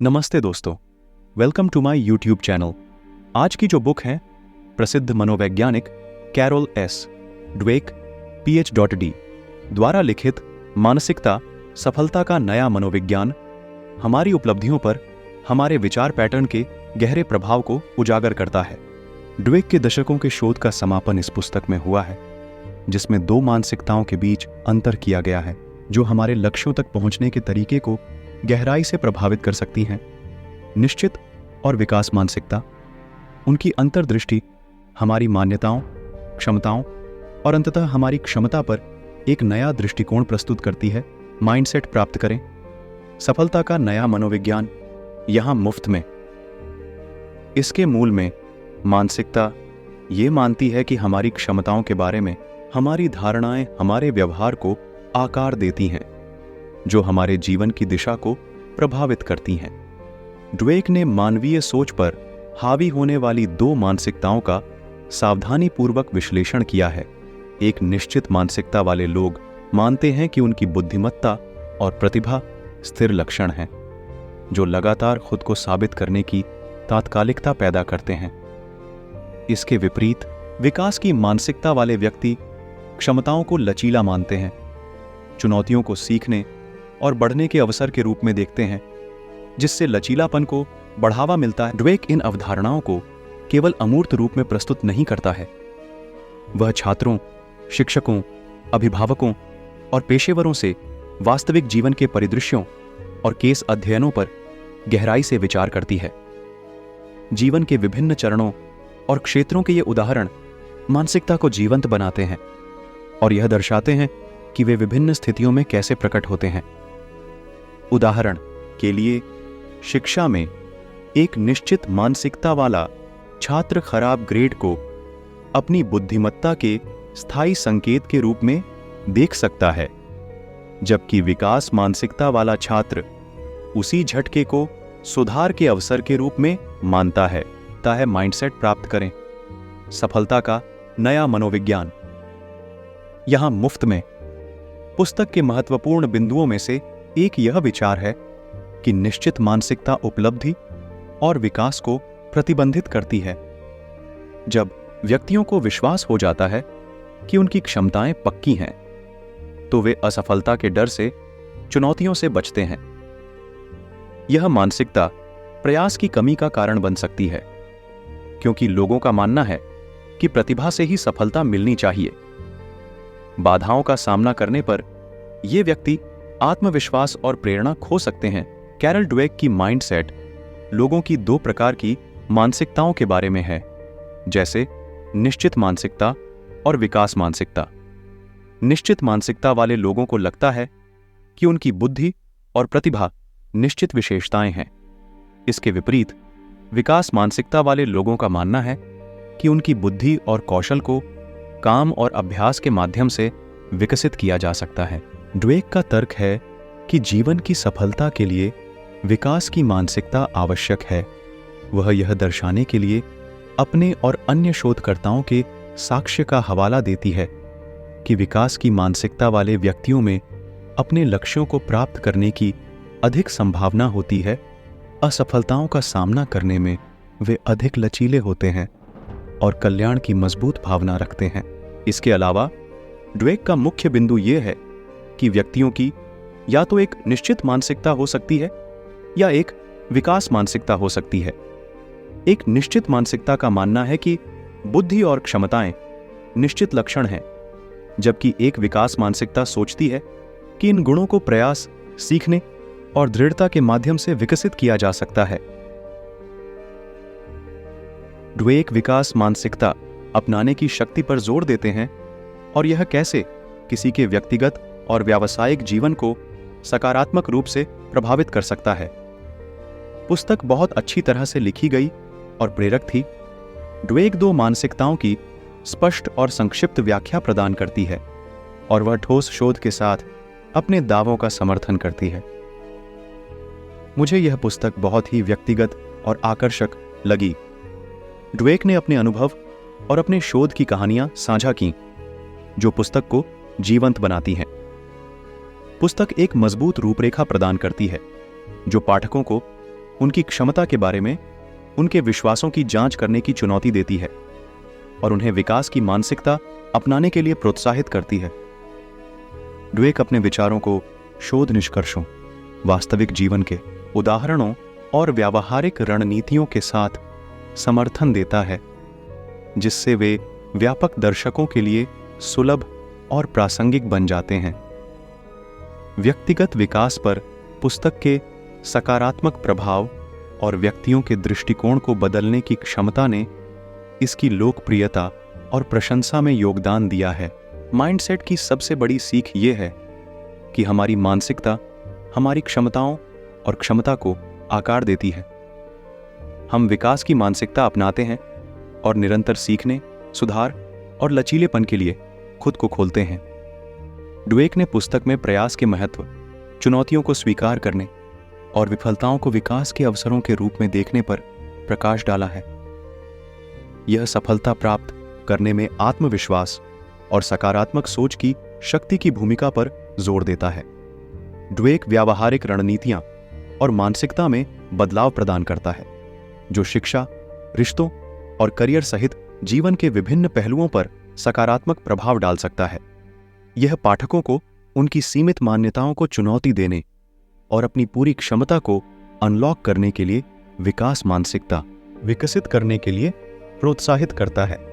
नमस्ते दोस्तों, welcome to my YouTube channel. आज की जो बुक है प्रसिद्ध मनोवैज्ञानिक कैरोल एस ड्वेक PhD द्वारा लिखित मानसिकता सफलता का नया मनोविज्ञान हमारी उपलब्धियों पर हमारे विचार पैटर्न के गहरे प्रभाव को उजागर करता है। ड्वेक के दशकों के शोध का समापन इस पुस्तक में हुआ है, जिसमें दो मानसिकताओं के बीच अंतर किया गया है जो हमारे लक्ष्यों तक पहुंचने के तरीके को गहराई से प्रभावित कर सकती हैं। निश्चित और विकास मानसिकता, उनकी अंतर्दृष्टि हमारी मान्यताओं, क्षमताओं और अंततः हमारी क्षमता पर एक नया दृष्टिकोण प्रस्तुत करती है। माइंडसेट प्राप्त करें, सफलता का नया मनोविज्ञान यहां मुफ्त में। इसके मूल में मानसिकता ये मानती है कि हमारी क्षमताओं के बारे में हमारी धारणाएं हमारे व्यवहार को आकार देती हैं, जो हमारे जीवन की दिशा को प्रभावित करती हैं। ड्वेक ने मानवीय सोच पर हावी होने वाली दो मानसिकताओं का सावधानीपूर्वक विश्लेषण किया है। एक निश्चित मानसिकता वाले लोग मानते हैं कि उनकी बुद्धिमत्ता और प्रतिभा स्थिर लक्षण हैं, जो लगातार खुद को साबित करने की तात्कालिकता पैदा करते हैं। इसके विपरीत विकास की मानसिकता वाले व्यक्ति क्षमताओं को लचीला मानते हैं, चुनौतियों को सीखने और बढ़ने के अवसर के रूप में देखते हैं, जिससे लचीलापन को बढ़ावा मिलता है। ड्वेक इन अवधारणाओं को केवल अमूर्त रूप में प्रस्तुत नहीं करता है, वह छात्रों, शिक्षकों, अभिभावकों और पेशेवरों से वास्तविक जीवन के परिदृश्यों और केस अध्ययनों पर गहराई से विचार करती है। जीवन के विभिन्न चरणों और क्षेत्रों के ये उदाहरण मानसिकता को जीवंत बनाते हैं और यह दर्शाते हैं कि वे विभिन्न स्थितियों में कैसे प्रकट होते हैं। उदाहरण के लिए, शिक्षा में एक निश्चित मानसिकता वाला छात्र खराब ग्रेड को अपनी बुद्धिमत्ता के स्थायी संकेत के रूप में देख सकता है, जबकि विकास मानसिकता वाला छात्र उसी झटके को सुधार के अवसर के रूप में मानता है। माइंडसेट प्राप्त करें, सफलता का नया मनोविज्ञान यहां मुफ्त में। पुस्तक के महत्वपूर्ण बिंदुओं में से एक यह विचार है कि निश्चित मानसिकता उपलब्धि और विकास को प्रतिबंधित करती है। जब व्यक्तियों को विश्वास हो जाता है कि उनकी क्षमताएं पक्की हैं, तो वे असफलता के डर से चुनौतियों से बचते हैं। यह मानसिकता प्रयास की कमी का कारण बन सकती है, क्योंकि लोगों का मानना है कि प्रतिभा से ही सफलता मिलनी चाहिए। बाधाओं का सामना करने पर ये व्यक्ति आत्मविश्वास और प्रेरणा खो सकते हैं। कैरल ड्वेक की माइंडसेट लोगों की दो प्रकार की मानसिकताओं के बारे में है, जैसे निश्चित मानसिकता और विकास मानसिकता। निश्चित मानसिकता वाले लोगों को लगता है कि उनकी बुद्धि और प्रतिभा निश्चित विशेषताएं हैं। इसके विपरीत विकास मानसिकता वाले लोगों का मानना है कि उनकी बुद्धि और कौशल को काम और अभ्यास के माध्यम से विकसित किया जा सकता है। ड्वेक का तर्क है कि जीवन की सफलता के लिए विकास की मानसिकता आवश्यक है। वह यह दर्शाने के लिए अपने और अन्य शोधकर्ताओं के साक्ष्य का हवाला देती है कि विकास की मानसिकता वाले व्यक्तियों में अपने लक्ष्यों को प्राप्त करने की अधिक संभावना होती है। असफलताओं का सामना करने में वे अधिक लचीले होते हैं और कल्याण की मजबूत भावना रखते हैं। इसके अलावा ड्वेक का मुख्य बिंदु यह है कि व्यक्तियों की या तो एक निश्चित मानसिकता हो सकती है या एक विकास मानसिकता हो सकती है। एक निश्चित मानसिकता का मानना है कि बुद्धि और क्षमताएं निश्चित लक्षण हैं, जबकि एक विकास मानसिकता सोचती है कि इन गुणों को प्रयास, सीखने और दृढ़ता के माध्यम से विकसित किया जा सकता है। ड्वेक विकास मानसिकता अपनाने की शक्ति पर जोर देते हैं और यह कैसे किसी के व्यक्तिगत और व्यावसायिक जीवन को सकारात्मक रूप से प्रभावित कर सकता है। पुस्तक बहुत अच्छी तरह से लिखी गई और प्रेरक थी। ड्वेक दो मानसिकताओं की स्पष्ट और संक्षिप्त व्याख्या प्रदान करती है और वह ठोस शोध के साथ अपने दावों का समर्थन करती है। मुझे यह पुस्तक बहुत ही व्यक्तिगत और आकर्षक लगी। ड्वेक ने अपने अनुभव और अपने शोध की कहानियां साझा की, जो पुस्तक को जीवंत बनाती हैं। पुस्तक एक मजबूत रूपरेखा प्रदान करती है, जो पाठकों को उनकी क्षमता के बारे में उनके विश्वासों की जांच करने की चुनौती देती है और उन्हें विकास की मानसिकता अपनाने के लिए प्रोत्साहित करती है। ड्वेक अपने विचारों को शोध निष्कर्षों, वास्तविक जीवन के उदाहरणों और व्यावहारिक रणनीतियों के साथ समर्थन देता है, जिससे वे व्यापक दर्शकों के लिए सुलभ और प्रासंगिक बन जाते हैं। व्यक्तिगत विकास पर पुस्तक के सकारात्मक प्रभाव और व्यक्तियों के दृष्टिकोण को बदलने की क्षमता ने इसकी लोकप्रियता और प्रशंसा में योगदान दिया है। माइंडसेट की सबसे बड़ी सीख ये है कि हमारी मानसिकता हमारी क्षमताओं और क्षमता को आकार देती है। हम विकास की मानसिकता अपनाते हैं और निरंतर सीखने, सुधार और लचीलेपन के लिए खुद को खोलते हैं। ड्वेक ने पुस्तक में प्रयास के महत्व, चुनौतियों को स्वीकार करने और विफलताओं को विकास के अवसरों के रूप में देखने पर प्रकाश डाला है। यह सफलता प्राप्त करने में आत्मविश्वास और सकारात्मक सोच की शक्ति की भूमिका पर जोर देता है। ड्वेक व्यावहारिक रणनीतियां और मानसिकता में बदलाव प्रदान करता है, जो शिक्षा, रिश्तों और करियर सहित जीवन के विभिन्न पहलुओं पर सकारात्मक प्रभाव डाल सकता है। यह पाठकों को उनकी सीमित मान्यताओं को चुनौती देने और अपनी पूरी क्षमता को अनलॉक करने के लिए विकास मानसिकता विकसित करने के लिए प्रोत्साहित करता है।